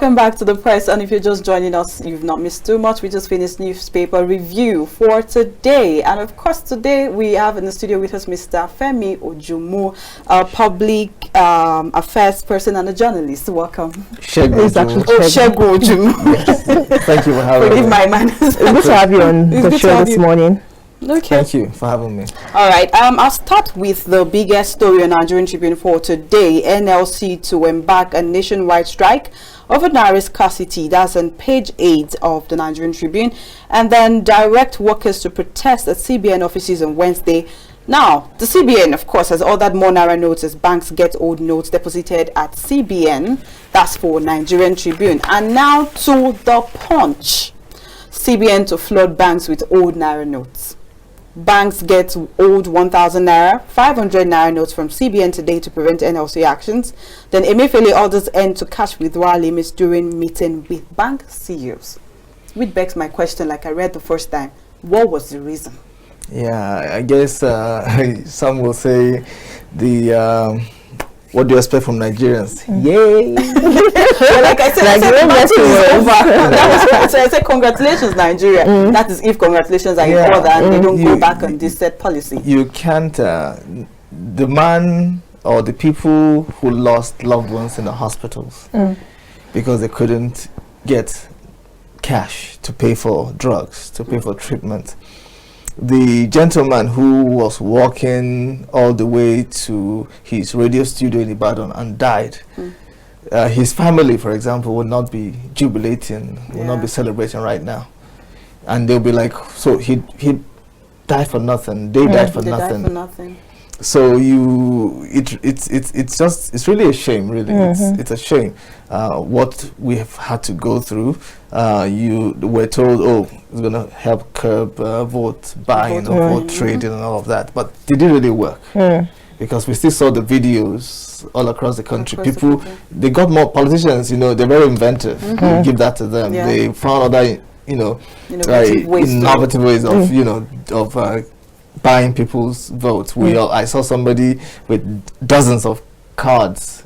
Welcome back to the press, and if you're just joining us, you've not missed too much. We just finished newspaper review for today, and of course today we have in the studio with us Mr. Femi Ojumu, a public affairs person and a journalist. Welcome. Segun Ojumu. Thank you for having me. Forgive my manners. It's good to have you on the show this morning. Okay. Thank you for having me. All right. I'll start with the biggest story on Nigerian Tribune for today. NLC to embark a nationwide strike over naira scarcity. That's on page 8 of the Nigerian Tribune. And then direct workers to protest at CBN offices on Wednesday. Now, the CBN, of course, has ordered more naira notes as banks get old notes deposited at CBN. That's for Nigerian Tribune. And now to the Punch. CBN to flood banks with old naira notes. Banks get old 1,000 naira, 500 naira notes from CBN today to prevent NLC actions. Then Emefiele orders end to cash withdrawal limits during meeting with bank CEOs. Which begs my question, like I read the first time, what was the reason? Yeah, I guess some will say the what do you expect from Nigerians? Yay! Well, like I said, the match is over. So I said, congratulations, Nigeria. That is if congratulations are in order and they don't go back on this set policy. You can't. The man or the people who lost loved ones in the hospitals because they couldn't get cash to pay for drugs, to pay for treatment. The gentleman who was walking all the way to his radio studio in Ibadan and died, his family, for example, would not be jubilating, will not be celebrating right now. And they'll be like, so he died for nothing, they died for nothing. So it's really a shame, really. It's a shame what we have had to go through. You were told, oh, it's going to help curb vote buying or vote trading and all of that, but did it really work? Because we still saw the videos all across the country. They got more politicians, they're very inventive. We give that to them. They found other, innovative ways of buying people's votes. I saw somebody with dozens of cards,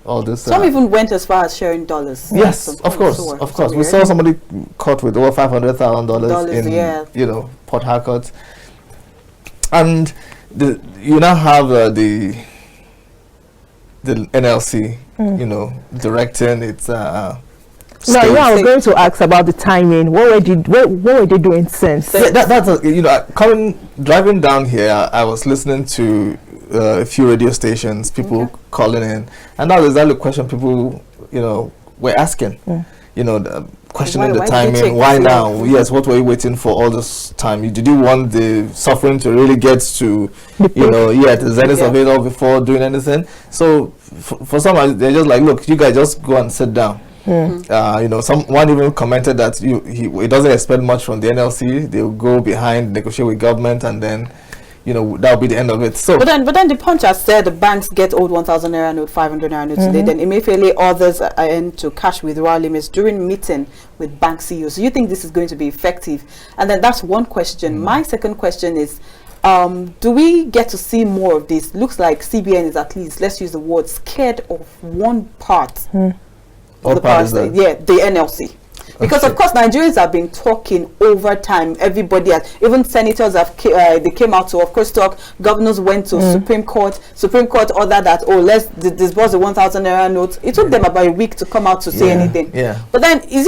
all this. Some even went as far as sharing dollars. Yes, of course. We saw somebody caught with over $500,000 in, Port Harcourt. And you now have the NLC, directing its. I was going to ask about the timing. What were they doing since? That's driving down here, I was listening to a few radio stations, people calling in, and that was exactly the question people, were asking. Questioning the timing. Why now? Yes, what were you waiting for all this time? Did you want the suffering to really get to, the zenith of it all before doing anything? So for some, they're just like, look, you guys just go and sit down. Someone even commented that he doesn't expect much from the NLC. They'll go behind, negotiate with government, and then that'll be the end of it. So but then the Punch has said the banks get old 1,000 naira note, 500 naira notes today. Then Emefiele orders end to cash withdrawal limits during meeting with bank CEOs. So you think this is going to be effective? And then that's one question. My second question is, do we get to see more of this? Looks like CBN is, at least, let's use the word, scared of one part. The NLC. Because of course Nigerians have been talking over time. Everybody has, even senators have they came out to of course talk. Governors went to Supreme Court ordered that, oh, let's disburse the 1,000 naira notes. It took them about a week to come out to say anything. But then is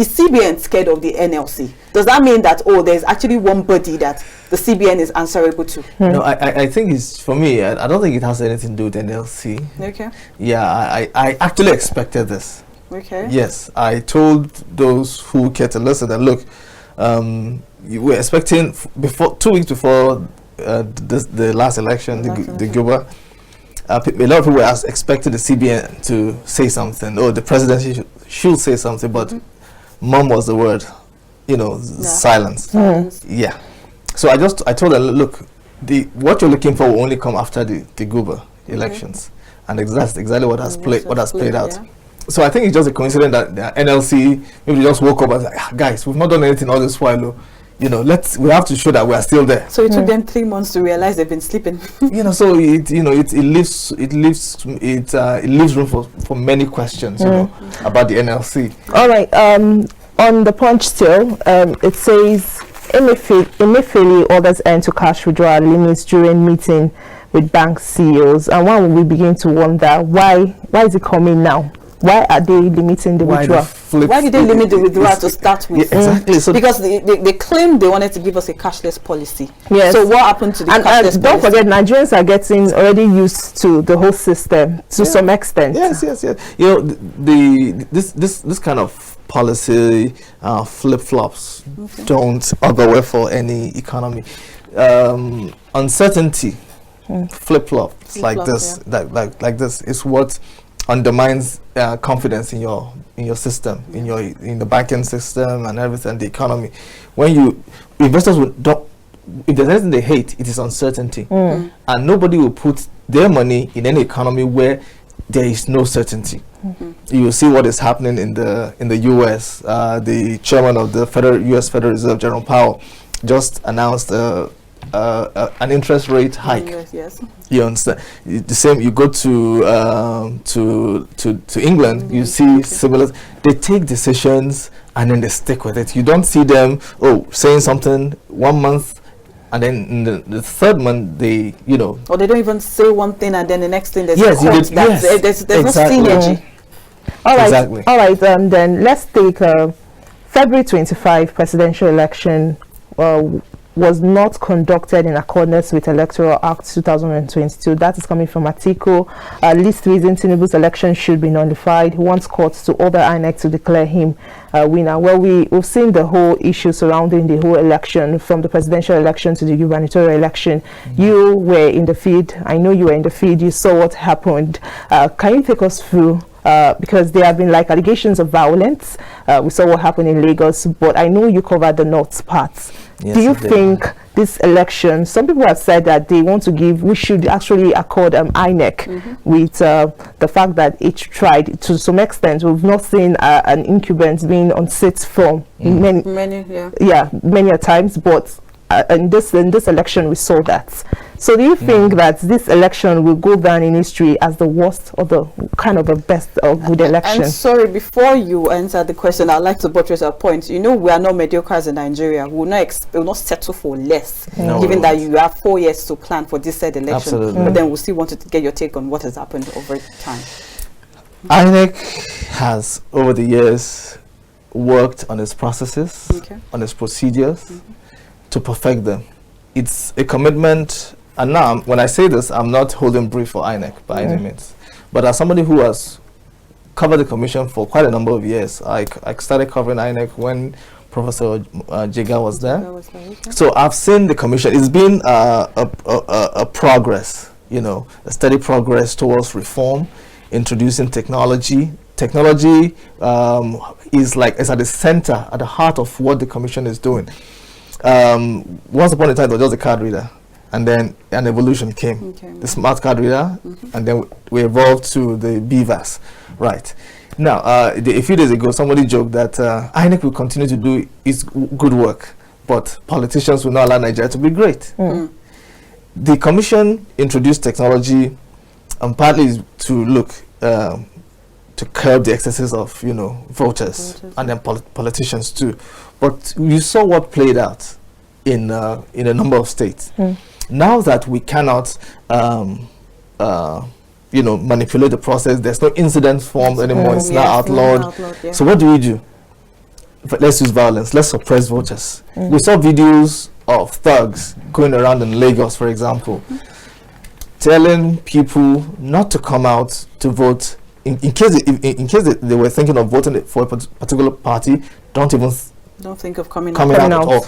CBN scared of the NLC? Does that mean that, oh, there's actually one body that the CBN is answerable to? No, I think it's, for me, I don't think it has anything to do with NLC. Okay. Yeah, I actually expected this. Okay. Yes, I told those who care to listen that, look, you were expecting 2 weeks before the last election, the Guba, a lot of people were expecting the CBN to say something, or the presidency should say something, but mum was the word, silence. Yeah. So I told them, look, what you're looking for will only come after the Guba elections, and that's exactly what has played out. So I think it's just a coincidence that the NLC maybe just woke up and like, guys, we've not done anything all this while. You know, we have to show that we are still there. So it took them 3 months to realize they've been sleeping. You know, so it leaves room for many questions, you know, about the NLC. All right. On the Punch still, it says Emefiele orders end to cash withdrawal limits during meeting with bank CEOs. And one will begin to wonder why is it coming now? Why are they limiting the withdrawal? Why did they limit the withdrawal to start with? Yeah, exactly. So because they claimed they wanted to give us a cashless policy. Yes. So what happened to the cashless policy? Don't forget, Nigerians are getting already used to the whole system to some extent. Yes. You know, this kind of policy flip-flops don't augur well for any economy. Uncertainty, flip-flops like this, like this is what undermines confidence in your system, in the banking system and everything, the economy. When investors if there's anything they hate, it is uncertainty, and nobody will put their money in any economy where there is no certainty. You will see what is happening in the U.S. The chairman of the U.S. Federal Reserve, Jerome Powell, just announced an interest rate hike. Yes. You understand? The same. You go to England, you see similar. They take decisions and then they stick with it. You don't see them saying something 1 month, and then in the third month they or they don't even say one thing and then the next thing there's there's no synergy. All right. Exactly. All right. Then let's take February 25 presidential election. Was not conducted in accordance with Electoral Act 2022. That is coming from Atiku. Least reason Tinubu's election should be nullified. He wants courts to order INEC to declare him winner. Well, we've seen the whole issue surrounding the whole election, from the presidential election to the gubernatorial election. You were in the field. I know you were in the field. You saw what happened. Can you take us through? Because there have been allegations of violence. We saw what happened in Lagos, but I know you covered the north parts. Yes, do you think this election, some people have said that we should actually accord INEC with the fact that it tried to some extent. We've not seen an incumbent being unseated from many a times, but in this election we saw that. So do you think that this election will go down in history as the worst or the kind of the best or good election? And sorry, before you answer the question, I'd like to buttress a point. You know, we are not mediocres in Nigeria. We will not settle for less, given that you have 4 years to plan for this said election. Absolutely. But then we'll still want to get your take on what has happened over time. INEC has, over the years, worked on its processes, on its procedures, to perfect them. It's a commitment. And now, when I say this, I'm not holding brief for INEC by any means. But as somebody who has covered the commission for quite a number of years, I started covering INEC when Professor Jega was there. So I've seen the commission. It's been a progress, a steady progress towards reform, introducing technology. Technology is at the center, at the heart of what the commission is doing. Once upon a time, there was just a card reader. And then an evolution came, the smart card reader, and then we evolved to the BVAS. Right. Now, a few days ago, somebody joked that INEC will continue to do its good work, but politicians will not allow Nigeria to be great. The commission introduced technology, partly to look to curb the excesses of, voters and then politicians too. But you saw what played out in a number of states. Now that we cannot, manipulate the process, there's no incident forms anymore. It's now outlawed. So what do? Let's use violence. Let's suppress voters. We saw videos of thugs going around in Lagos, for example, telling people not to come out to vote in case they were thinking of voting for a particular party. Don't think of coming out at all.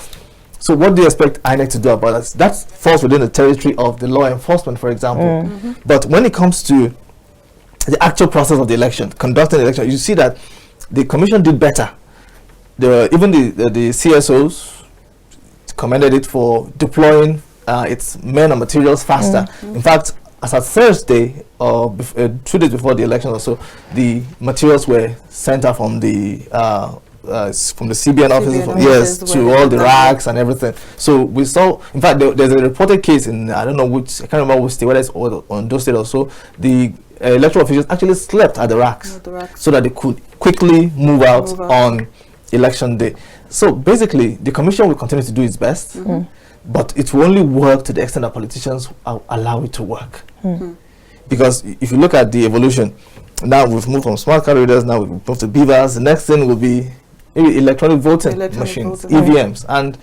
So what do you expect INEC to do about that? That falls within the territory of the law enforcement, for example. But when it comes to the actual process of the election, conducting the election, you see that the commission did better. Even the CSOs commended it for deploying its men and materials faster. In fact, as of Thursday, or 2 days before the election or so, the materials were sent out from the from the CBN offices, offices to all the racks and everything. So we saw, in fact, there's a reported case in, I don't know which, I can't remember which state, whether it's on those state or so, the electoral officials actually slept at the racks, so that they could quickly move out on election day. So basically, the commission will continue to do its best, but it will only work to the extent that politicians allow it to work. Because if you look at the evolution, now we've moved from smart card readers, now we've moved to beavers. The next thing will be maybe electronic voting machines, EVMs, and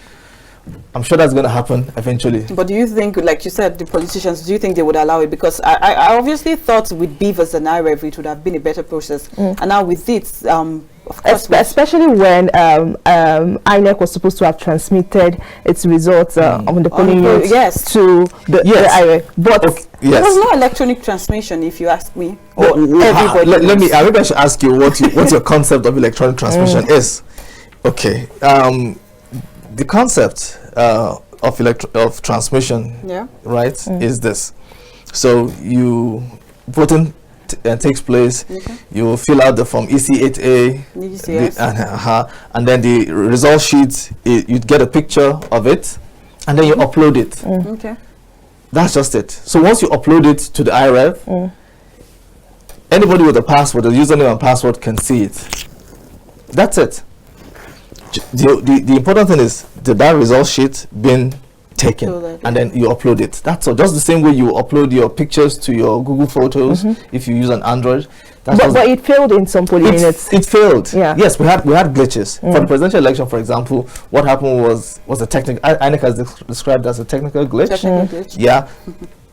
I'm sure that's going to happen eventually. But do you think, like you said, the politicians, do you think they would allow it? Because I obviously thought with beavers and IREV it would have been a better process, and now with it, of course, especially when INEC was supposed to have transmitted its results on the polling units to the IREV, but there was no electronic transmission, if you ask me. Everybody let me. Maybe I should ask you what your concept of electronic transmission is. Okay. The concept of transmission, right, is this. So voting takes place, you fill out the form EC8A, and then the result sheet, you get a picture of it, and then you upload it. Okay. That's just it. So once you upload it to the IREV, anybody with a password, a username and password can see it. That's it. The important thing is that result sheet being taken, and then you upload it. That's all. Just the same way you upload your pictures to your Google Photos if you use an Android. But it failed in some polling units. It failed. Yeah. Yes, we had glitches. For the presidential election, for example, what happened was a technical. INEC has described as a technical glitch. Yeah.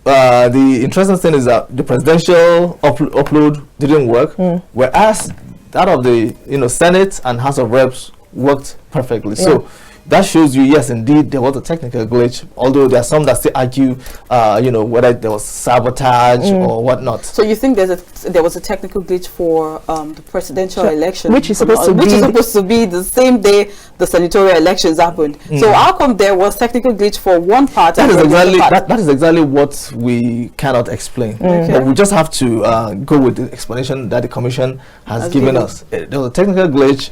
The interesting thing is that the presidential upload didn't work, whereas that of the Senate and House of Reps worked perfectly. So that shows you, yes, indeed, there was a technical glitch, although there are some that still argue, whether there was sabotage or whatnot. So you think there was a technical glitch for the presidential election, which is supposed to be the same day the senatorial elections happened. So how come there was technical glitch for one part? That is exactly what we cannot explain. But we just have to go with the explanation that the commission has given us. There was a technical glitch.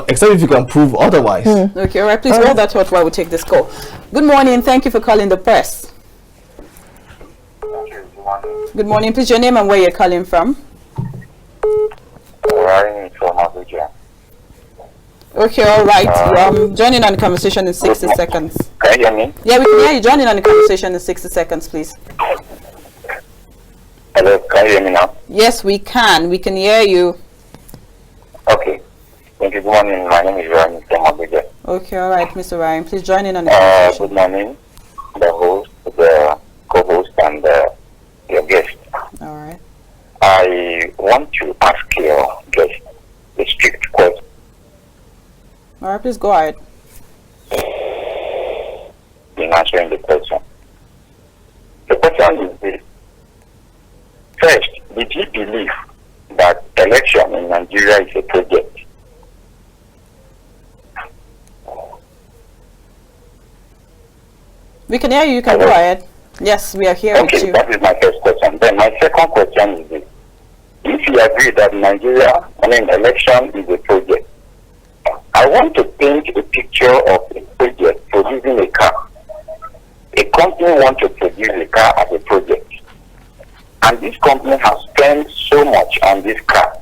Except if you can prove otherwise. Okay, all right. Please hold that thought while we take this call. Good morning. Thank you for calling the press. Good morning. Please, your name and where you're calling from. Okay, all right. Joining on the conversation in 60 seconds. Can you hear me? Yeah, we can hear you. Joining on the conversation in 60 seconds, please. Hello, can you hear me now? Yes, we can. We can hear you. Okay. Thank you. Good morning. My name is Ryan from Babajide. Okay, all right, Mr. Ryan. Please join in on the conversation. Good morning, the host, the co-host, and your guest. All right. I want to ask your guest a strict question. All right, please go ahead. In answering the question. The question is this. First, did you believe that election in Nigeria is a project? We can hear you. You can go ahead. Yes, we are here with you. That is my first question. Then my second question is this. If you agree that election is a project, I want to paint a picture of a project producing a car. A company wants to produce a car as a project. And this company has spent so much on this car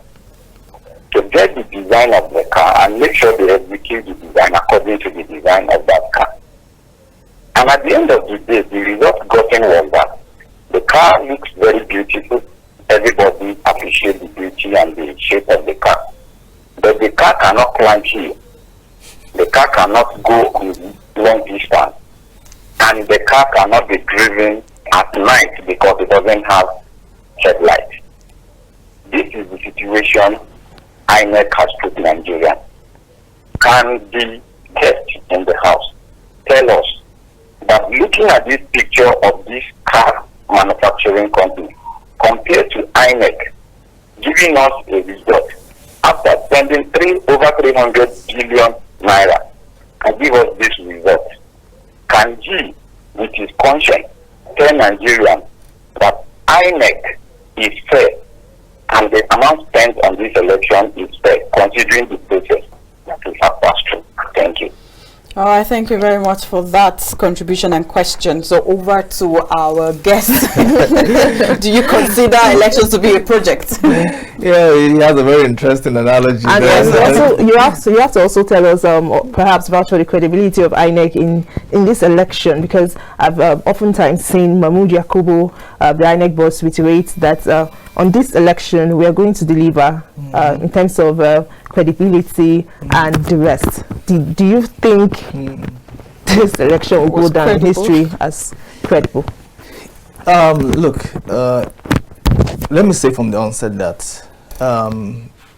to get the design of the car and make sure they execute the design according to the design of that car. And at the end of the day, the result gotten was that the car looks very beautiful. Everybody appreciates the beauty and the shape of the car. But the car cannot climb hill. The car cannot go on long distance. And the car cannot be driven at night because it doesn't have headlights. This is the situation INEC has put Nigeria. Can the guest in the house tell us that looking at this picture of this car manufacturing company compared to INEC giving us a result after spending over 300 billion naira and give us this result? Can he, with his conscience, tell Nigerians that INEC is fair and the amount spent on this election is fair, considering the process? All right, thank you very much for that contribution and question. So over to our guest. Do you consider elections to be a project? Yeah, he has a very interesting analogy. And there. also, you have to also tell us, or perhaps vouch for the credibility of INEC in this election, because I've oftentimes seen Mahmoud Yakubu, the INEC boss, reiterate that on this election we are going to deliver in terms of credibility and the rest. Do you think this election will go down in history as credible? Look, let me say from the onset that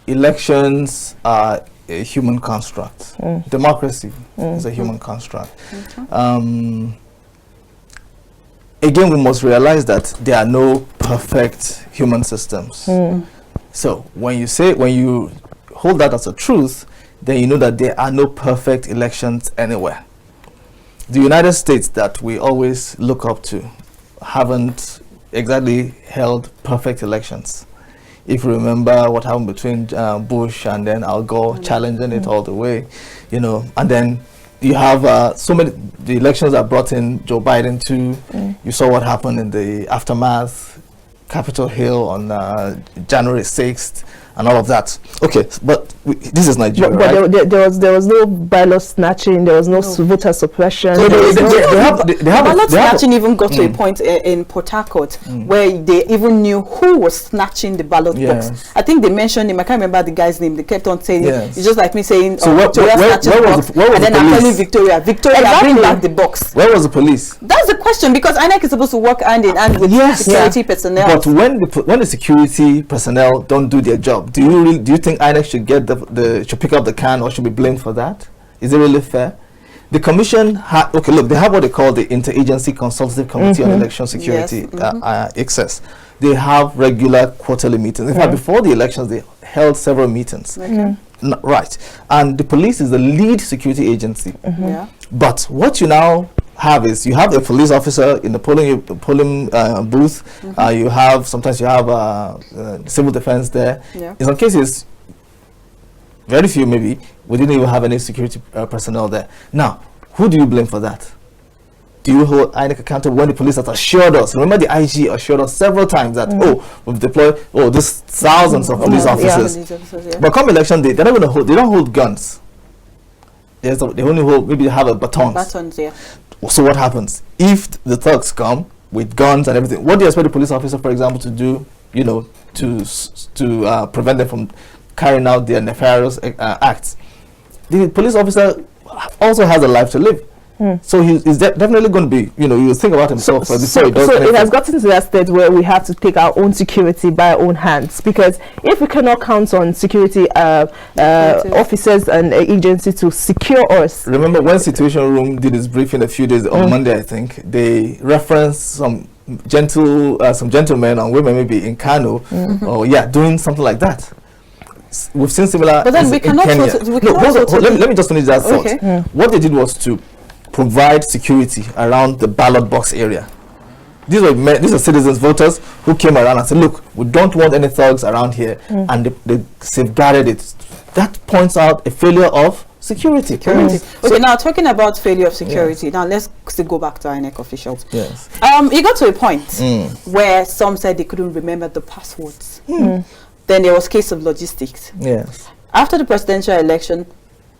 elections are a human construct. Democracy is a human construct. Again, we must realize that there are no perfect human systems. So when you hold that as a truth, then you know that there are no perfect elections anywhere. The United States that we always look up to haven't exactly held perfect elections. If you remember what happened between Bush and then Al Gore challenging it all the way, and then you have so many, the elections that brought in Joe Biden too. You saw what happened in the aftermath, Capitol Hill on January 6th. And all of that. Okay, but this is Nigeria, right? There was no ballot snatching. There was no voter suppression. So ballot snatching even got to a point in Port Harcourt where they even knew who was snatching the ballot box. I think they mentioned him. I can't remember the guy's name. They kept on saying it's just like me saying, so Victoria snatches the box, and then I'm telling Victoria, bring back the box. Where was the police? That's the question, because INEC is supposed to work hand in hand with security personnel. But when the security personnel don't do their job, do you think INEC should should pick up the can or should be blamed for that? Is it really fair? The commission they have what they call the Interagency Consultative Committee on Election Security, ICSES. They have regular quarterly meetings. In fact, before the elections, they held several meetings. Right, and the police is the lead security agency. But what you now have is you have a police officer in the polling booth. Sometimes you have civil defense there. In some cases, very few maybe, we didn't even have any security personnel there. Now, who do you blame for that? Do you hold INEC accountable when the police has assured us? Remember, the IG assured us several times that we've deployed this thousands of police officers. But come election day, they don't hold guns. They only hold, maybe they have a batons. So what happens if the thugs come with guns and everything? What do you expect the police officer, for example, to do? To prevent them from carrying out their nefarious acts. The police officer also has a life to live. So he's definitely going to be, you think about himself before he does anything. So it has gotten to that stage where we have to take our own security by our own hands, because if we cannot count on security officers and agencies to secure us. Remember when Situation Room did its briefing a few days on Monday, I think, they referenced some gentlemen and women maybe in Kano doing something like that. We've seen similar. But then we cannot. Let me just finish that thought. What they did was to provide security around the ballot box area. These are citizens, voters, who came around and said, "Look, we don't want any thugs around here," and they safeguarded it. That points out a failure of security. Okay, now talking about failure of security, now let's still go back to INEC officials. Yes. You got to a point where some said they couldn't remember the passwords. Then there was case of logistics. Yes. After the presidential election,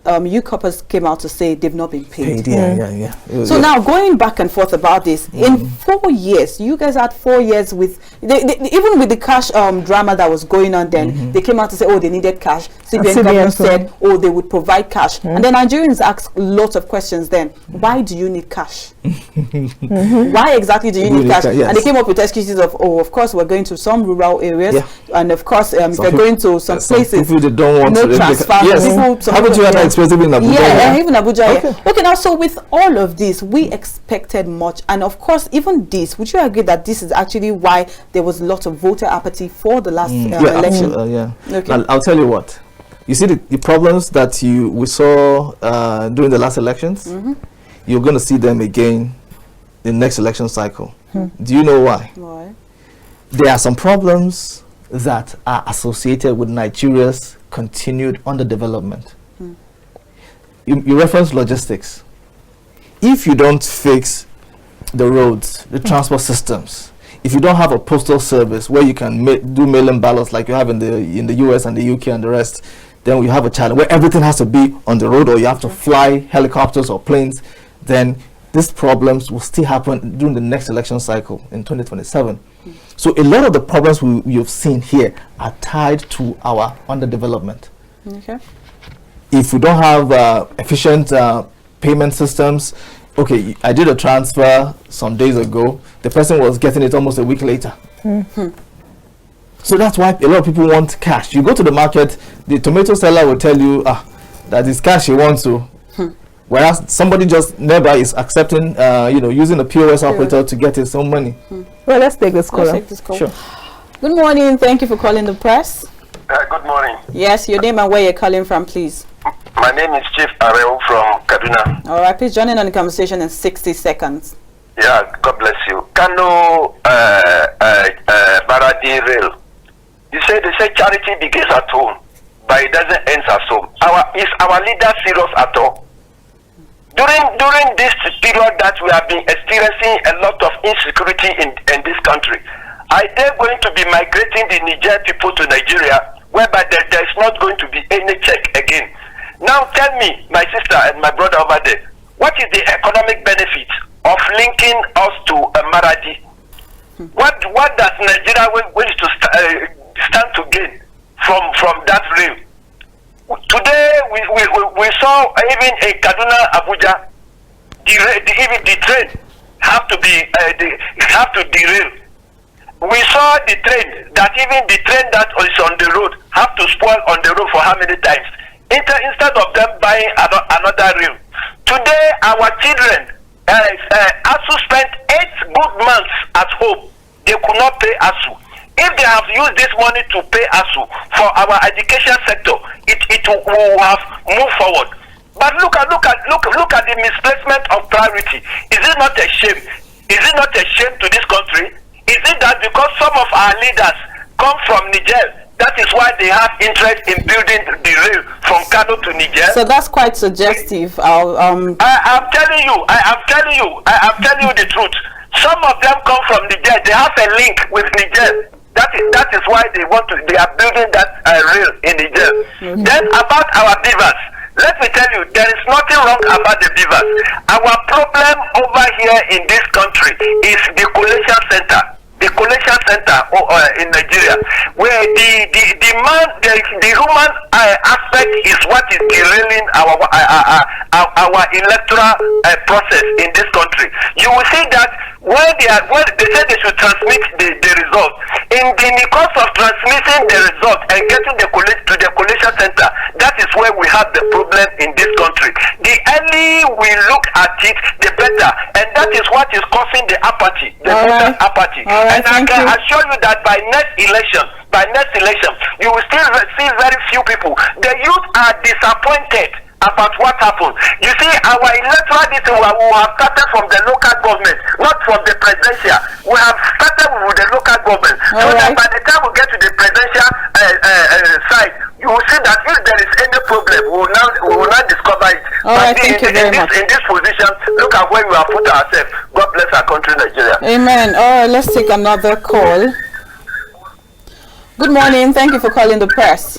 UCOPers came out to say they've not been paid. So now going back and forth about this, in 4 years, you guys had 4 years with, even with the cash drama that was going on then, they came out to say, they needed cash. CBN government said, they would provide cash. And then Nigerians asked lots of questions then. Why do you need cash? Why exactly do you need cash? And they came up with excuses of, of course, we're going to some rural areas. And of course, if we're going to some places, people don't want no transfer. Haven't you had that experience even in Abuja? Even Abuja. Okay, now, so with all of this, we expected much. And of course, even this, would you agree that this is actually why there was a lot of voter apathy for the last election? Okay. I'll tell you what. You see the problems that we saw during the last elections? You're going to see them again in the next election cycle. Do you know why? Why? There are some problems that are associated with Nigeria's continued underdevelopment. You reference logistics. if you don't fix the roads, the transport systems, if you don't have a postal service where you can do mail-in ballots like you have in the US and the UK and the rest, then we have a challenge where everything has to be on the road, or you have to fly helicopters or planes. Then these problems will still happen during the next election cycle in 2027. So a lot of the problems you've seen here are tied to our underdevelopment. Okay. If we don't have efficient payment systems, okay, I did a transfer some days ago, the person was getting it almost a week later. So that's why a lot of people want cash. You go to the market, the tomato seller will tell you that it's cash he wants to, whereas somebody just nearby is accepting, using a POS operator to get his own money. Well, let's take this call. Sure. Good morning. Thank you for calling the press. Good morning. Yes, your name and where you're calling from, please. My name is Chief Areo from Kaduna. All right, please join in on the conversation in 60 seconds. Yeah, God bless you. Kano Baradi Rail. They say charity begins at home, but it doesn't end at home. Is our leader serious at all? During this period that we have been experiencing a lot of insecurity in this country, are they going to be migrating the Niger people to Nigeria, whereby there is not going to be any check again? Now tell me, my sister and my brother over there, what is the economic benefit of linking us to Maradi? What does Nigeria wish to stand to gain from that rail? Today we saw even in Kaduna, Abuja, even the train have to derail. We saw the train that that is on the road have to spoil on the road for how many times? Instead of them buying another rail. Today our children ASU spent 8 good months at home. They could not pay ASU. If they have used this money to pay ASU for our education sector, it will have moved forward. But look at the misplacement of priority. Is it not a shame? Is it not a shame to this country? Is it that because some of our leaders come from Niger, that is why they have interest in building the rail from Kano to Niger? So that's quite suggestive. I'm telling you the truth. Some of them come from Niger. They have a link with Niger. That is why they are building that rail in Niger. Then about our beavers, let me tell you, there is nothing wrong about the beavers. Our problem over here in this country is the collation center. The collation center in Nigeria, where the human aspect is what is derailing our electoral process in this country. You will see that when they say they should transmit the result, in the course of transmitting the result and getting to the collation center, that is where we have the problem in this country. The early we look at it, the better, and that is what is causing the apathy, the voter apathy. And I can assure you that by next election, you will still see very few people. The youth are disappointed about what happened. You see, our electoral detail, we have started from the local government, not from the presidential. We have started with the local government. So that by the time we get to the presidential side, you will see that if there is any problem, we will not discover it. Thank you very much. In this position, look at where we have put ourselves. God bless our country, Nigeria. Amen. All right, let's take another call. Good morning. Thank you for calling the press.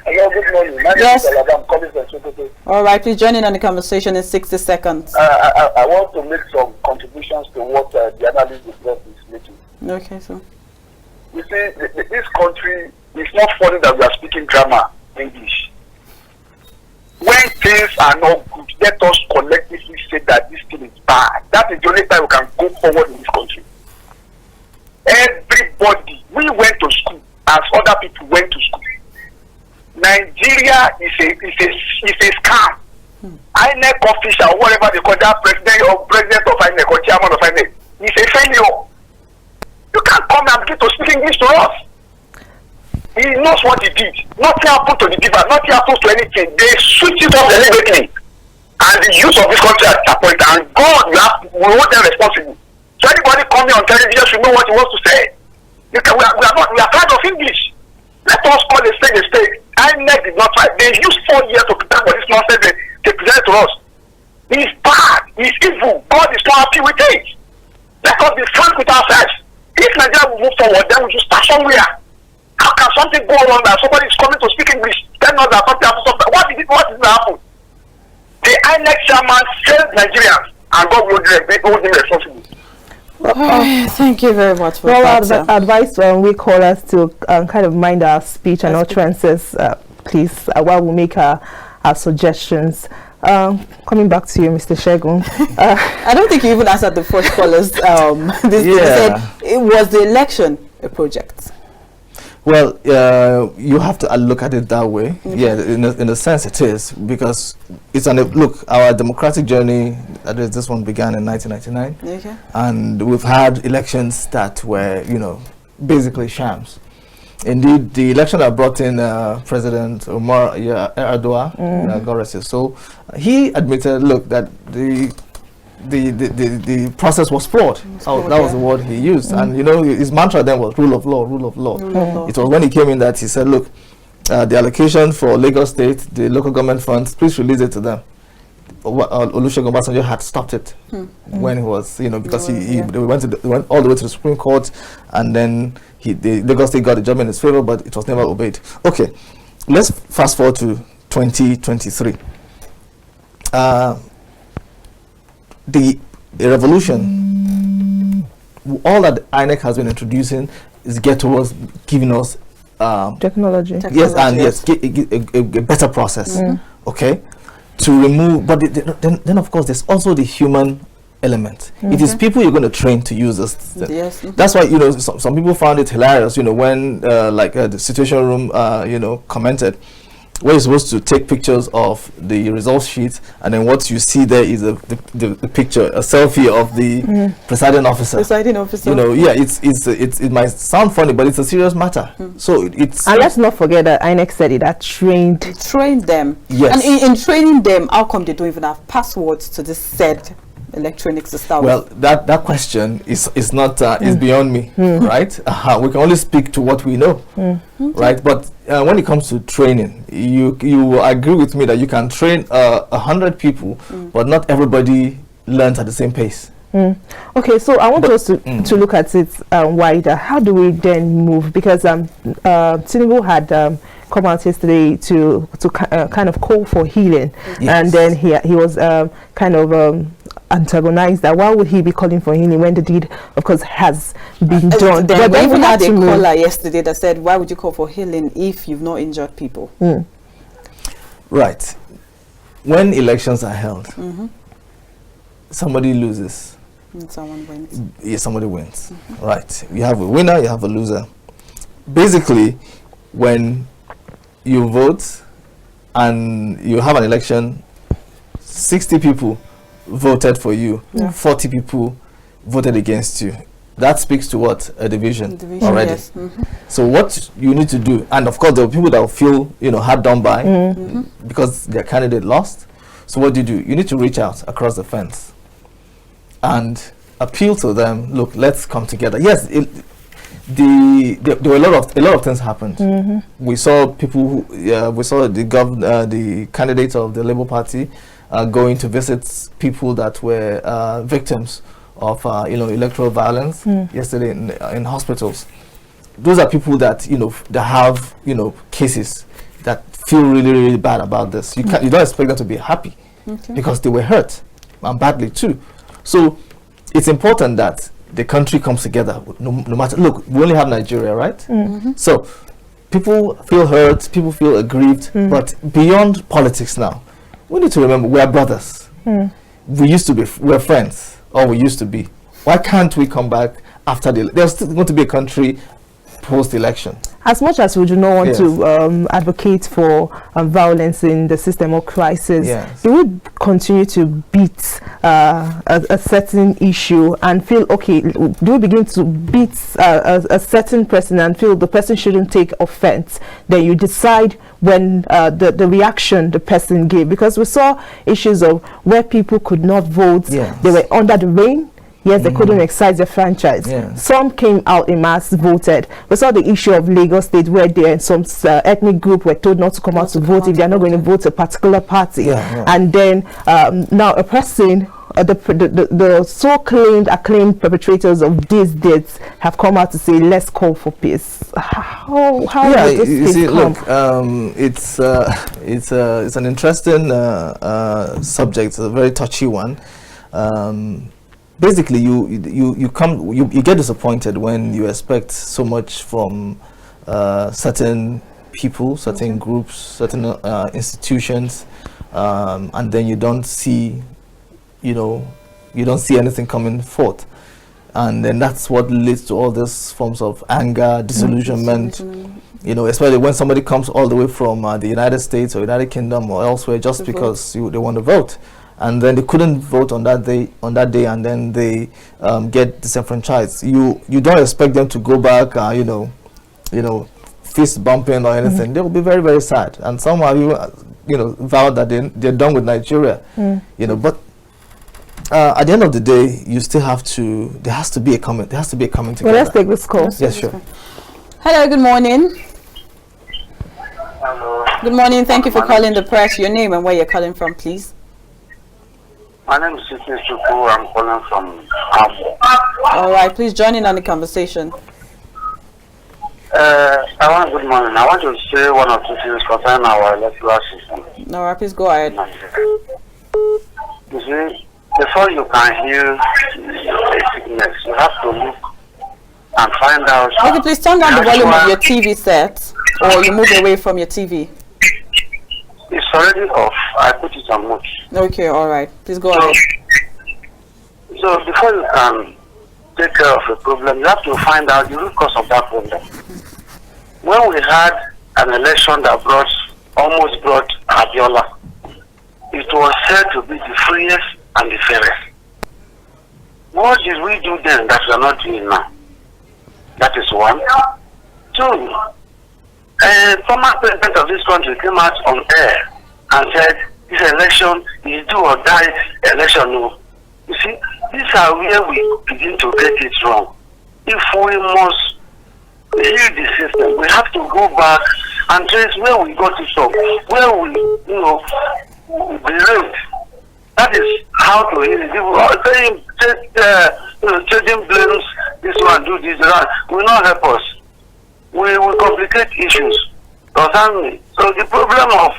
Hello, good morning. My name is Alabam, calling from Sokoto. All right, please join in on the conversation in 60 seconds. I want to make some contributions to what the analyst is making. Okay, so. You see, this country, it's not funny that we are speaking grammar English. When things are not good, let us collectively say that this thing is bad. That is the only time we can go forward in this country. Everybody, we went to school as other people went to school. Nigeria is a scam. INEC official, whatever they call that, president of INEC or chairman of INEC, is a failure. You can't come and begin to speak English to us. He knows what he did. Nothing happened to the people. Nothing happens to anything. They switch it off deliberately. And the youth of this country are disappointed. And God, we hold them responsible. So anybody coming on television should know what he wants to say. We are tired of English. Let us call a spade a spade. INEC did not try. They used 4 years to prepare for this nonsense they presented to us. It's bad. It's happy with it. Let us be frank with ourselves. If Nigeria will move forward, then we should start somewhere. How can something go wrong that somebody is coming to speak English, tell us that something happened? What did it happen? The INEC chairman failed Nigerians, and God will hold him responsible. Thank you very much for that. that. Advise we callers to kind of mind our speech and utterances, please, while we make our suggestions. Coming back to you, Mr. Segun. I don't think you even answered the first callers. They said it was the election a project. Well, you have to look at it that way. Yeah, in a sense it is, because it's look, our democratic journey, this one began in 1999, and we've had elections that were, basically shams. Indeed, the election that brought in President Omar Erdogan, God rest his soul, he admitted, look, that the process was flawed. That was the word he used. And his mantra then was rule of law, rule of law. It was when he came in that he said, look, the allocation for Lagos State, the local government funds, please release it to them. Olusegun Obasanjo had stopped it when he was, because they went all the way to the Supreme Court, and then the Lagos State got the job in his favor, but it was never obeyed. Okay, let's fast forward to 2023. The revolution, all that INEC has been introducing is get towards giving us technology. Yes, and yes, a better process. Okay, to remove, but then of course there's also the human element. It is people you're going to train to use this. Yes. That's why some people found it hilarious. When the Situation Room commented, where you're supposed to take pictures of the results sheet, and then what you see there is the picture, a selfie of the presiding officer. It might sound funny, but it's a serious matter. So it's, and let's not forget that INEC said it had trained them. Yes. And in training them, how come they don't even have passwords to this said electronic system? Well, that question is not is beyond me, right? We can only speak to what we know, right? But when it comes to training, you will agree with me that you can train 100 people, but not everybody learns at the same pace. Okay, so I want us to look at it wider. How do we then move? Because Tinubu had come out yesterday to kind of call for healing, and then he was kind of antagonized that why would he be calling for healing when the deed, of course, has been done. But we even had a caller yesterday that said, why would you call for healing if you've not injured people? Right. When elections are held, somebody loses and someone wins. Yeah, somebody wins. Right. You have a winner, you have a loser. Basically, when you vote and you have an election, 60 people voted for you, 40 people voted against you. That speaks to what? A division already. Yes. So what you need to do, and of course there are people that will feel hard done by because their candidate lost. So what do? You need to reach out across the fence and appeal to them. Look, let's come together. Yes, there were a lot of things happened. We saw people we saw the candidate of the Labour Party going to visit people that were victims of electoral violence yesterday in hospitals. Those are people that that have cases that feel really, really bad about this. You don't expect them to be happy because they were hurt and badly too. So it's important that the country comes together. No matter, look, we only have Nigeria, right? So people feel hurt, people feel aggrieved, but beyond politics now, we need to remember we are brothers. We're friends, or we used to be. Why can't we come back after there's still going to be a country post-election? As much as we do not want to advocate for violence in the system or crisis, do we continue to beat a certain issue and feel, okay, do we begin to beat a certain person and feel the person shouldn't take offense? Then you decide when the reaction the person gave. Because we saw issues of where people could not vote, they were under the rain. Yes, they couldn't exercise their franchise. Some came out in mass, voted. We saw the issue of Lagos State where some ethnic group were told not to come out to vote if they are not going to vote a particular party. And then now a person the so-claimed acclaimed perpetrators of these deaths have come out to say, let's call for peace. How did this you peace see, come? look, it's an interesting subject, a very touchy one. Basically, you get disappointed when you expect so much from certain people, certain groups, certain institutions, and then you don't see, you don't see anything coming forth, and then that's what leads to all these forms of anger, disillusionment. Especially when somebody comes all the way from the United States or United Kingdom or elsewhere just because they want to vote, and then they couldn't vote on that day, and then they get disenfranchised. You don't expect them to go back, fist bumping or anything. They will be very, very sad, and some have even, vowed that they're done with Nigeria. But at the end of the day, you still have to. There has to be a comment. There has to be a coming together. Well, let's take this call. Yes, sure. Hello, good morning. Hello. Good morning. Thank you for calling the press. Your name and where you're calling from, please. My name is Segun. I'm calling from Agbi. All right, please join in on the conversation. Good morning. I want to say one or two things concerning our electoral system. All right, please go ahead. You see, before you can heal a sickness, you have to look and find out. Okay, please turn down the volume of your TV set, or you move away from your TV. It's already off. I put it on mute. Okay, all right. Please go ahead. So before you can take care of a problem, you have to find out the root cause of that problem. When we had an election that almost brought Abiola, it was said to be the freest and the fairest. What did we do then that we are not doing now? That is one. Two, former president of this country came out on air and said this election is do or die election. No. You see, these are where we begin to get it wrong. If we must heal the system, we have to go back and trace where we got it from, where we, derailed. That is how to heal it. Trading blames, this one do this, that will not help us. We will complicate issues. Understand me? So the problem of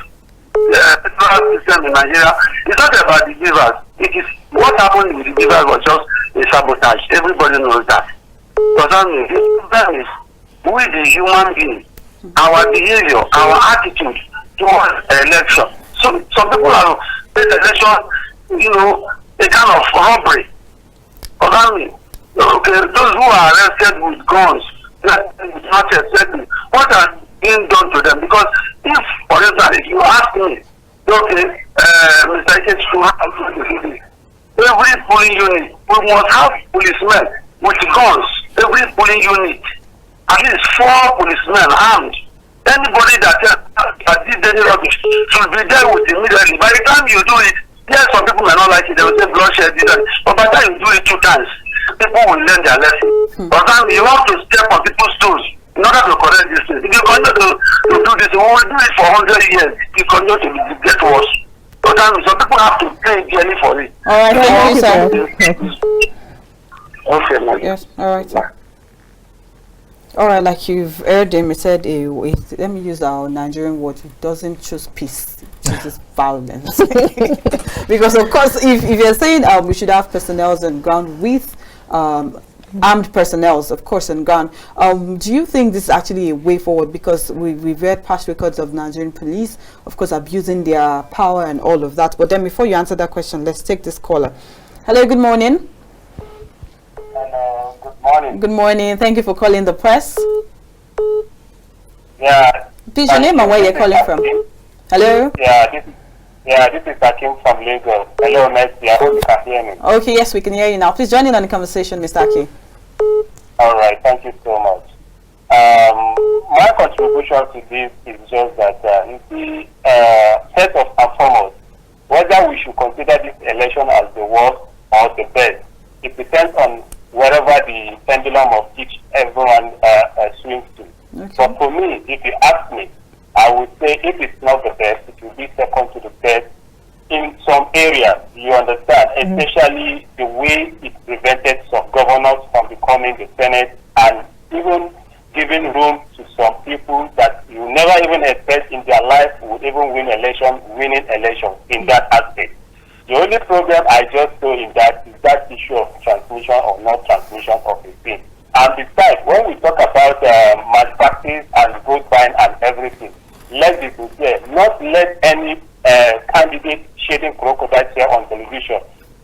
the electoral system in Nigeria is not about the givers. It is what happened with the givers was just a sabotage. Everybody knows that. Understand me? The problem is we the human being, our behavior, our attitude towards election. So some people are this election, a kind of robbery. Understand me? Okay, those who are arrested with guns, not exactly what are being done to them. Because if, for instance, if you ask me, okay, Mr. H, every polling unit, we must have policemen with guns. Every polling unit, at least 4 policemen armed. Anybody that did any rubbish should be dealt with immediately. By the time you do it, yes, some people may not like it. They will say bloodshed, but by the time you do it 2 times, people will learn their lesson. But then you have to step on people's toes in order to correct this thing. If you continue to do this, we will do it for 100 years. You continue to get worse. But then some people have to pay dearly for it. All right, thank you, sir. Okay, yes, all right, sir. All right, like you've heard him, he said, let me use our Nigerian word, it doesn't choose peace, it chooses violence. Because, of course, if you're saying we should have personnel on ground with armed personnel, of course, on ground, do you think this is actually a way forward? Because we've read past records of Nigerian police, of course, abusing their power and all of that. But then before you answer that question, let's take this caller. Hello, good morning. Hello, good morning. Good morning. Thank you for calling the press. Yeah. Please, your name and where you're calling from. Hello? This is Akim from Lagos. Hello, Messi. I hope you can hear me. Okay, yes, we can hear you now. Please join in on the conversation, Mr. Aki. All right, thank you so much. My contribution to this is just that, you see, first and foremost, whether we should consider this election as the worst or the best, it depends on wherever the pendulum of each everyone swings to. Okay. But for me, if you ask me, I would say if it's not the best, it will be second to the best in some areas, you understand, especially election, winning election in that aspect. The only problem I just saw in that is that issue of transmission or not transmission of the thing. And besides, when we talk about malpractice and vote buying and everything, let's be sincere, not let any candidate shedding crocodile tears on television.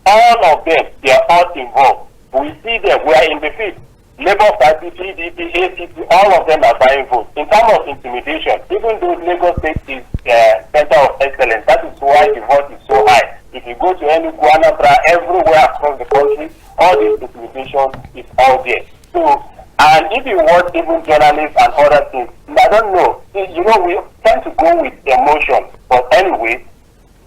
All of them, they are all involved. We see them, we are in the field. Labour Party, PDP, ACP, all of them are buying votes. In terms of intimidation, even though Lagos State is center of excellence, that is why the vote is so high. If you go to any Guanabra, everywhere across the country, all this intimidation is all there. So, and if you watch even journalists and other things, I don't know, you know, we tend to go with emotion. But anyway,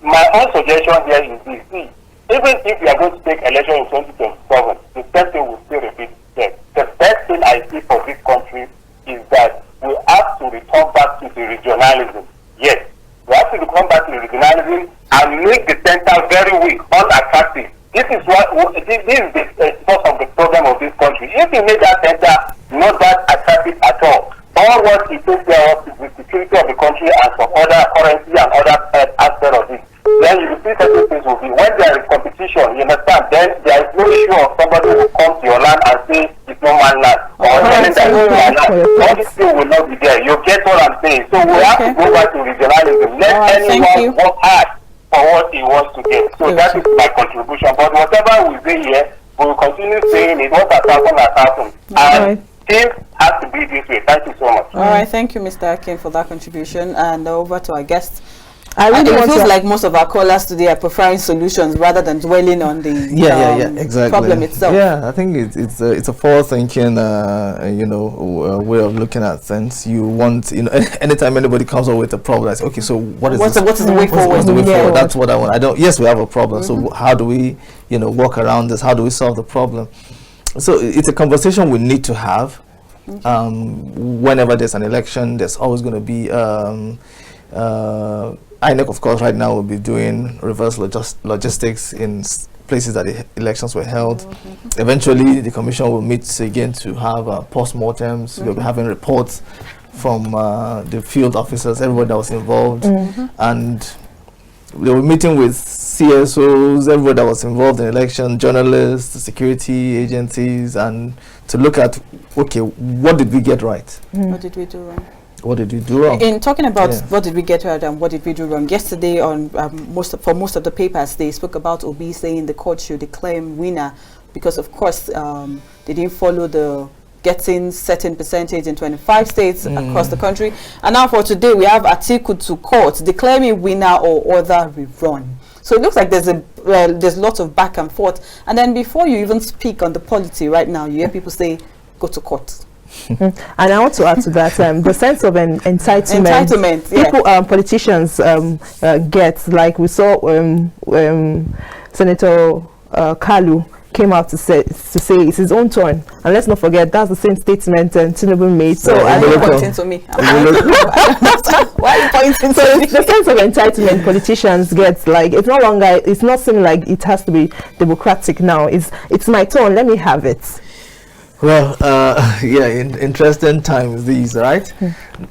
my own suggestion here is this. See, even if we are going to take election in 2027, the same thing will still repeat itself. The best thing I see for this country is that we have to return back to the regionalism. Yes, we have to return back to the regionalism and make the center very weak, unattractive. This is what this is the source of the problem of this country. If you make that center not that attractive at all what it takes care of is the security of the country and some other currency and other aspects of it, then you will see certain things will be. When there is competition, you understand, then there is no issue of somebody who will come to your land and say it's no man's land, or telling that it's your land. All these things will not be there. You get what I'm saying. So we have to go back to regionalism. Let anyone work hard for what he wants to get. So that is my contribution. But whatever we say here, we will continue saying it. What has happened. And things have to be this way. Thank you so much. All right, thank you, Mr. Akin, for that contribution. And over to our guests. I really it feels like most of our callers today are preferring solutions rather than dwelling on the exactly. problem itself. Yeah, I think it's a forward-thinking, way of looking at things. You want, anytime anybody comes up with a problem, it's okay. So what is what is the way forward? What's the way forward? That's what I want. Yes, we have a problem. So how do we, work around this? How do we solve the problem? So it's a conversation we need to have. Whenever there's an election, there's always going to be. INEC, of course, right now will be doing reverse logistics in places that the elections were held. Eventually, the commission will meet again to have post-mortems. We'll be having reports from the field officers, everybody that was involved. And they were meeting with CSOs, everybody that was involved in election, journalists, security agencies, and to look at, okay, what did we get right? What did we do wrong? What did we do wrong? In talking about what did we get right and what did we do wrong, yesterday on most of the papers, they spoke about Obi saying the court should declare him winner because, of course, they didn't follow the getting certain percentage in 25 states across the country. And now for today, we have Atiku to court, declare me winner or other rerun. So it looks like there's lots of back and forth. And then before you even speak on the polity right now, you hear people say, go to court. And I want to add to that the sense of entitlement people, politicians get, like we saw Senator Kalu came out to say it's his own turn, and let's not forget that's the same statement Tinubu made. So why are you pointing to me? Why are you pointing to me? The sense of entitlement politicians get, like, it's not seeming like it has to be democratic now. It's my turn, let me have it. Well, interesting times these, right?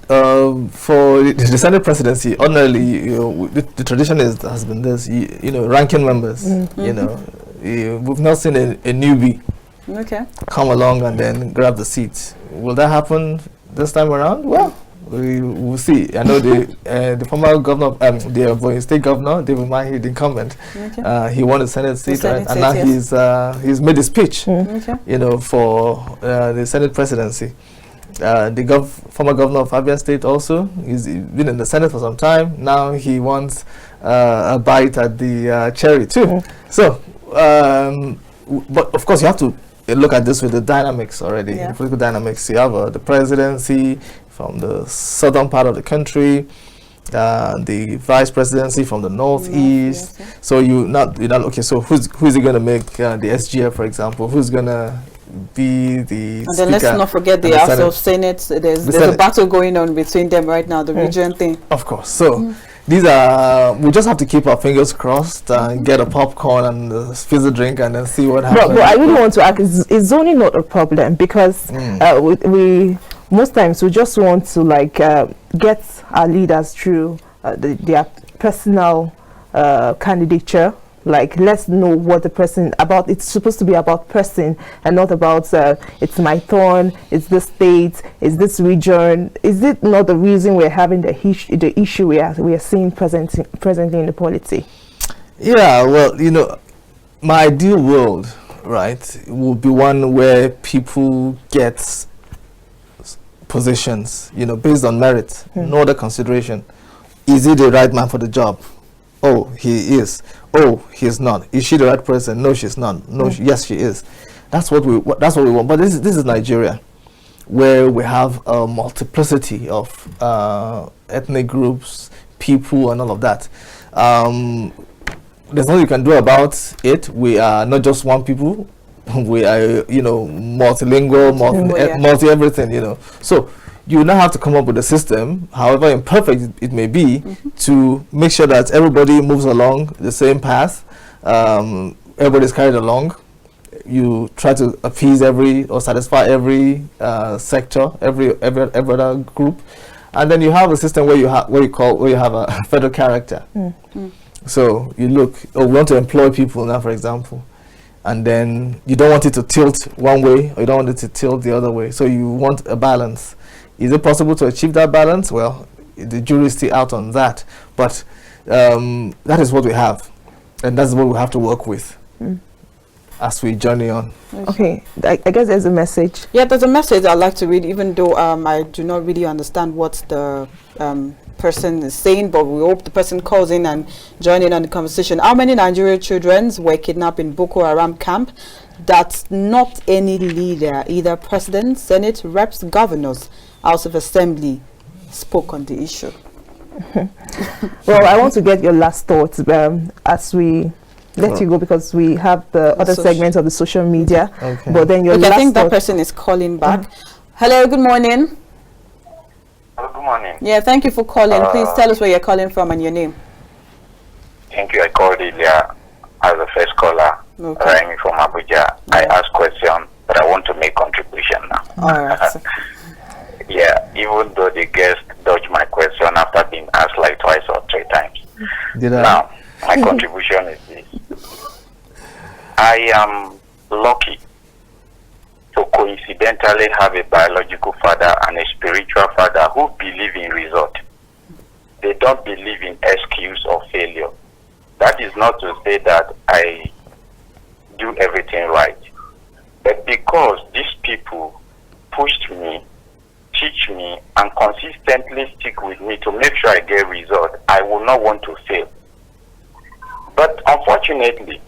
For the Senate presidency, ordinarily, the tradition has been this, ranking members, we've not seen a newbie come along and then grab the seat. Will that happen this time around? Well, we will see. I know the former governor, the Ebonyi State governor, David Mahi, the incumbent, he won the Senate seat, right? And now he's made his pitch, for the Senate presidency. The former governor of Abia State also, he's been in the Senate for some time. Now he wants a bite at the cherry too. So, but of course you have to look at this with the dynamics already, the political dynamics. You have the presidency from the southern part of the country, the vice presidency from the northeast. So you're not okay. So who's it going to make the SGF, for example? Who's going to be the and then let's not forget the House of Senate. There's a battle going on between them right now, the region thing. Of course. So these are, we just have to keep our fingers crossed and get a popcorn and fizz a drink and then see what happens. But I really want to ask, is zoning not a problem? Because we most times we just want to get our leaders through their personal candidature. Like, let's know what the person about. It's supposed to be about person and not about it's my turn, it's this state, it's this region. Is it not the reason we're having the issue we are seeing presently in the polity? Yeah, well, you know, my ideal world, right, will be one where people get positions, you know, based on merit, no other consideration. Is he the right man for the job? Oh, he is. Oh, he's not. Is she the right person? No, she's not. No, yes, she is. That's what we want. But this is Nigeria, where we have a multiplicity of ethnic groups, people, and all of that. There's nothing you can do about it. We are not just one people. We are, you know, multilingual, multi everything, you know. So you now have to come up with a system, however imperfect it may be, to make sure that everybody moves along the same path. Everybody's carried along. You try to appease or satisfy every sector, every other group, and then you have a system where you have a federal character. So you look, we want to employ people now, for example, and then you don't want it to tilt one way, or you don't want it to tilt the other way. So you want a balance. Is it possible to achieve that balance? Well, the jury is still out on that, but that is what we have, and that's what we have to work with as we journey on. Okay, I guess there's a message. Yeah, there's a message I'd like to read, even though I do not really understand what the person is saying, but we hope the person calls in and join in on the conversation. How many Nigerian children were kidnapped in Boko Haram camp that not any leader, either president, senate, reps, governors, House of Assembly, spoke on the issue? Well, I want to get your last thoughts as we let you go, because we have the other segments of the social media. Okay. But then your last I think that person is calling back. Hello, good morning. Good morning. Yeah, thank you for calling. Please tell us where you're calling from and your name. Thank you. I called earlier as the first caller. Okay. I'm from Abuja. I asked question, but I want to make contribution now. All right. Yeah, even though the guest dodged my question after being asked like twice or three times. Did I? Now, my contribution is this. I am lucky to coincidentally have a biological father and a spiritual father who believe in result. They don't believe in excuse or failure. That is not to say that I do everything right. But because these people pushed me, teach me, and consistently stick with me to make sure I get result, I will not want to fail. But unfortunately,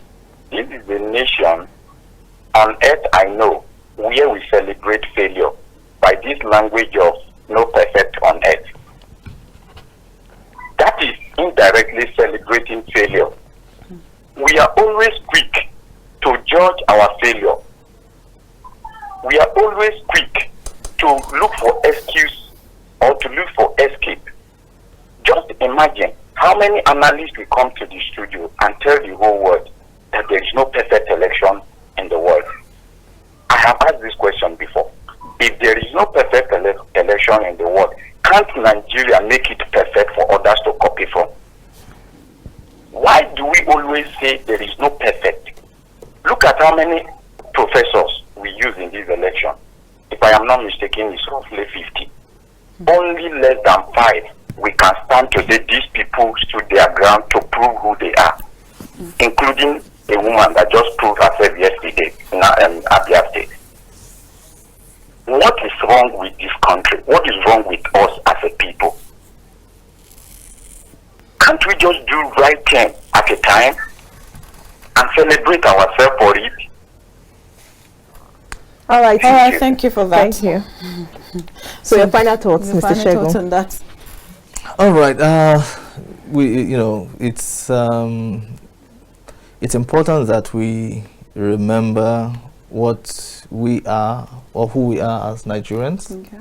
this is the nation on earth I know where we celebrate failure by this language of no perfect on earth. That is indirectly celebrating failure. We are always quick to judge our failure. We are always quick to look for excuse or to look for escape. Just imagine how many analysts will come to the studio and tell the whole world that there is no perfect election in the world. I have asked this question before. If there is no perfect election in the world, can't Nigeria make it perfect for others to copy from? Why do we always say there is no perfect? Look at how many professors we use in this election. If I am not mistaken, it's roughly 50. Only less than 5 we can stand today. These people stood their ground to prove who they are, including a woman that just proved herself yesterday in Abia State. What is wrong with this country? What is wrong with us as a people? Can't we just do right thing at a time and celebrate ourselves for it? All right. Thank you for that. Thank you. So your final thoughts, Mr. Thoughts Segun. on that? All right. It's important that we remember what we are or who we are as Nigerians. Okay.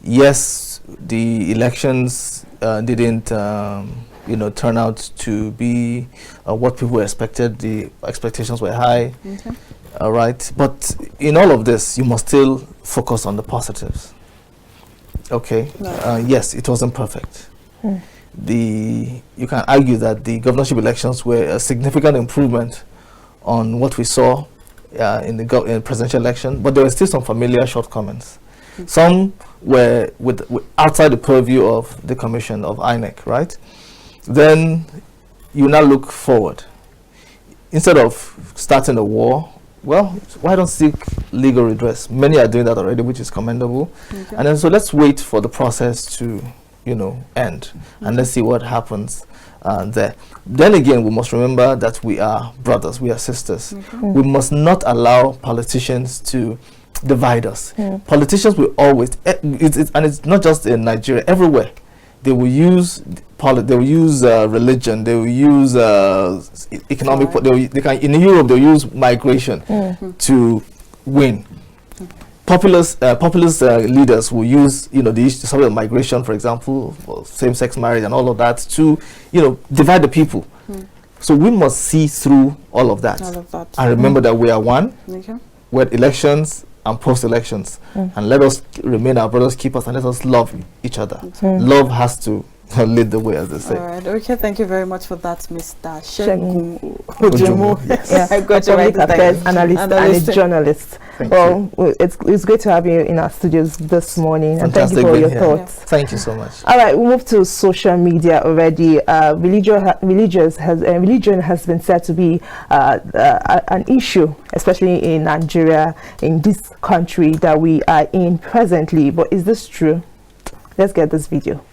Yes, the elections didn't turn out to be what people expected. The expectations were high. Okay. All right, but in all of this, you must still focus on the positives. Okay. Yes, it wasn't perfect. you can argue that the governorship elections were a significant improvement on what we saw in the presidential election, but there were still some familiar shortcomings. Some were with outside the purview of the commission of INEC, right? Then you now look forward. Instead of starting a war, well, why don't seek legal redress? Many are doing that already, which is commendable. Okay. And then so let's wait for the process to, end, and let's see what happens there. Then again, we must remember that we are brothers, we are sisters. We must not allow politicians to divide us. Politicians will always, and it's not just in Nigeria, everywhere. They will use religion. They will use economic. They can in Europe. They will use migration to win. Populist leaders will use the issue of migration, for example, same-sex marriage and all of that to divide the people. So we must see through all of that. And remember that we are one. We're elections and post-elections, and let us remain our brothers keepers, and let us love each other. Love has to lead the way, as they say. All right, okay, thank you very much for that, Mr. Segun Ojumu. Yes. I got you right. Analyst and a journalist. It's great to have you in our studios this morning. Fantastic, and thank you for your thoughts. Yeah. Thank you so much. All right, we move to social media already. Religion has been said to be an issue, especially in Nigeria, in this country that we are in presently. But is this true? Let's get this video.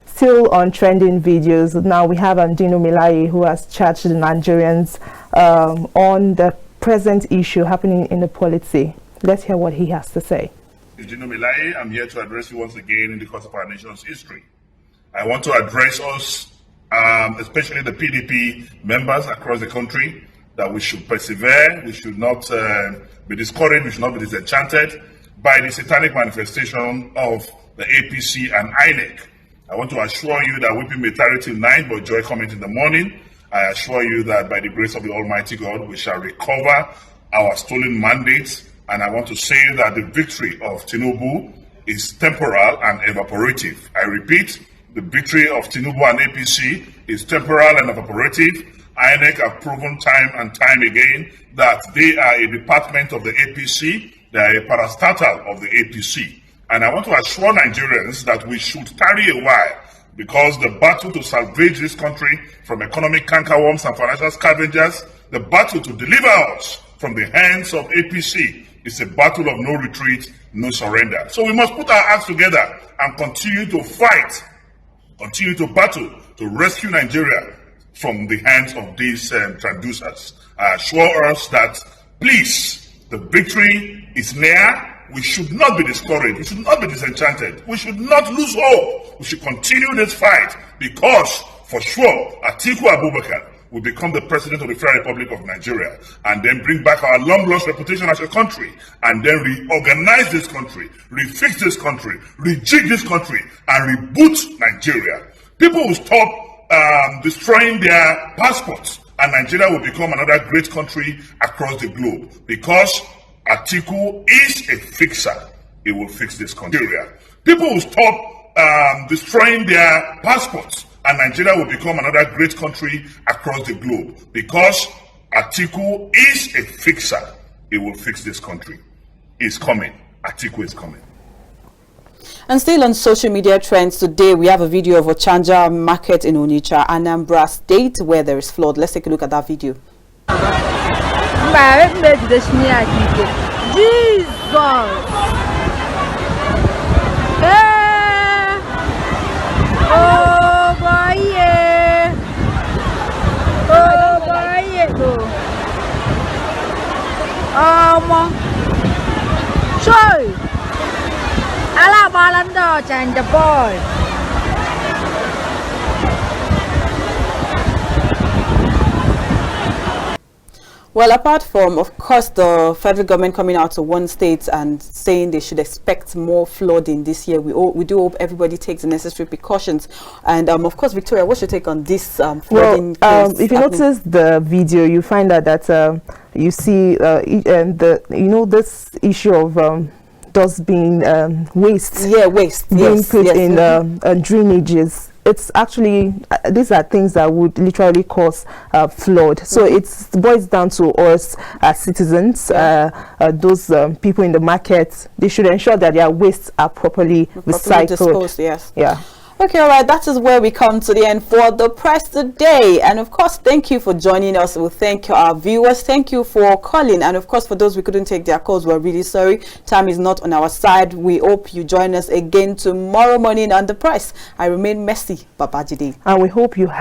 Still on trending videos, now we have Dino Melaye, who has charged the Nigerians on the present issue happening in the polity. Let's hear what he has to say. It's Dino Melaye. I'm here to address you once again in the course of our nation's history. I want to address us, especially the PDP members across the country, that we should persevere, we should not be discouraged, we should not be disenchanted by the satanic manifestation of the APC and INEC. I want to assure you that weeping may tarry till night, but joy cometh in the morning. I assure you that by the grace of the Almighty God, we shall recover our stolen mandates. And I want to say that the victory of Tinubu is temporal and evaporative. I repeat, the victory of Tinubu and APC is temporal and evaporative. INEC have proven time and time again that they are a department of the APC. They are a parastatal of the APC. And I want to assure Nigerians that we should tarry a while, because the battle to salvage this country from economic cankerworms and financial scavengers, the battle to deliver us from the hands of APC, is a battle of no retreat, no surrender. So we must put our acts together and continue to fight, continue to battle to rescue Nigeria from the hands of these traducers. I assure us that, please, the victory is near. We should not be discouraged. We should not be disenchanted. We should not lose hope. We should continue this fight, because, for sure, Atiku Abubakar will become the president of the Federal Republic of Nigeria, and then bring back our long-lost reputation as a country, and then reorganize this country, refix this country, rejig this country, and reboot Nigeria. People will stop destroying their passports, and Nigeria will become another great country across the globe, because Atiku is a fixer. He will fix this country. People will stop destroying their passports, and Nigeria will become another great country across the globe, because Atiku is a fixer. He will fix this country. He's coming. Atiku is coming. And still on social media trends today, we have a video of Ochanja Market in Onitsha, Anambra State, where there is flood. Let's take a look at that video. Jesus! Oh boy! Oh boy! Sorry! Ala balanda change the boy. Well, apart from, of course, the federal government coming out to one state and saying they should expect more flooding this year, we do hope everybody takes the necessary precautions. And of course, Victoria, what's your take on this flooding case? If you notice the video, you find out that you see this issue of dust being waste. Yeah, waste being put in drainages. It's actually these are things that would literally cause flood. So it boils down to us as citizens, those people in the market. They should ensure that their wastes are properly recycled. Disposed, yes. Yeah. Okay, all right, that is where we come to the end for the press today. And of course, thank you for joining us. We'll thank our viewers. Thank you for calling. And of course, for those we couldn't take their calls, we're really sorry. Time is not on our side. We hope you join us again tomorrow morning on the press. I remain Mercy Babajide. And we hope you